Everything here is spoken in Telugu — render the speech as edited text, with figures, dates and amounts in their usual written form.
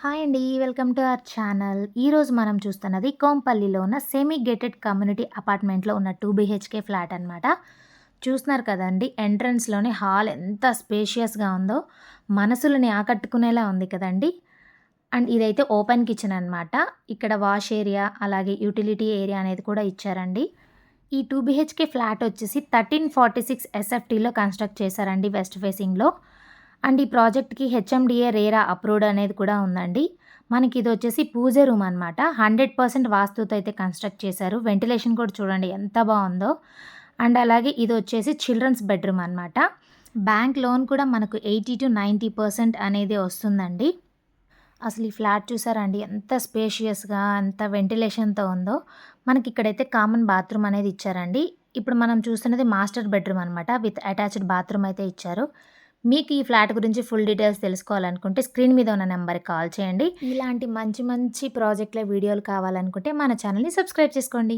హాయ్ అండి. Welcome to our channel. ఈరోజు మనం చూస్తున్నది కోంపల్లిలో ఉన్న సెమీ గేటెడ్ కమ్యూనిటీ అపార్ట్మెంట్‌లో ఉన్న 2 బీహెచ్‌కే ఫ్లాట్ అనమాట. చూస్తున్నారు కదండీ! ఎంట్రన్స్‌లోనే హాల్ ఎంత స్పేషియస్‌గా ఉందో, మనసులని ఆకట్టుకునేలా ఉంది కదండీ! అండ్ ఇదైతే ఓపెన్ కిచెన్ అనమాట. ఇక్కడ వాష్ ఏరియా, అలాగే యుటిలిటీ ఏరియా అనేది కూడా ఇచ్చారండి. ఈ 2 బీహెచ్‌కే ఫ్లాట్ వచ్చేసి 1346 ఎస్ఎఫ్టీలో కన్‌స్ట్రక్ట్ చేశారండి వెస్ట్ ఫేసింగ్‌లో. అండ్ ఈ ప్రాజెక్ట్‌కి హెచ్ఎండిఏ రేరా అప్రూవ్డ్ అనేది కూడా ఉందండి. మనకి ఇదొచ్చేసి పూజ రూమ్ అనమాట. 100% వాస్తుతో అయితే కన్‌స్ట్రక్ట్ చేశారు. వెంటిలేషన్ కూడా చూడండి ఎంత బావుందో. అండ్ అలాగే ఇదొచ్చేసి చిల్డ్రన్స్ బెడ్‌రూమ్ అనమాట. బ్యాంక్ లోన్ కూడా మనకు 80-90% అనేది వస్తుందండి. అసలు ఈ ఫ్లాట్ చూసారా అండి ఎంత స్పేషియస్‌గా, ఎంత వెంటిలేషన్‌తో ఉందో. మనకిక్కడైతే కామన్ బాత్రూమ్ అనేది ఇచ్చారండి. ఇప్పుడు మనం చూస్తున్నది మాస్టర్ బెడ్‌రూమ్ అనమాట. విత్ అటాచ్డ్ బాత్రూమ్ అయితే ఇచ్చారు. మీకు ఈ ఫ్లాట్ గురించి ఫుల్ డీటెయిల్స్ తెలుసుకోవాలనుకుంటే స్క్రీన్ మీద ఉన్న నంబర్‌కి కాల్ చేయండి. ఇలాంటి మంచి మంచి ప్రాజెక్ట్‌ల వీడియోలు కావాలనుకుంటే మన ఛానల్‌ని సబ్స్క్రైబ్ చేసుకోండి.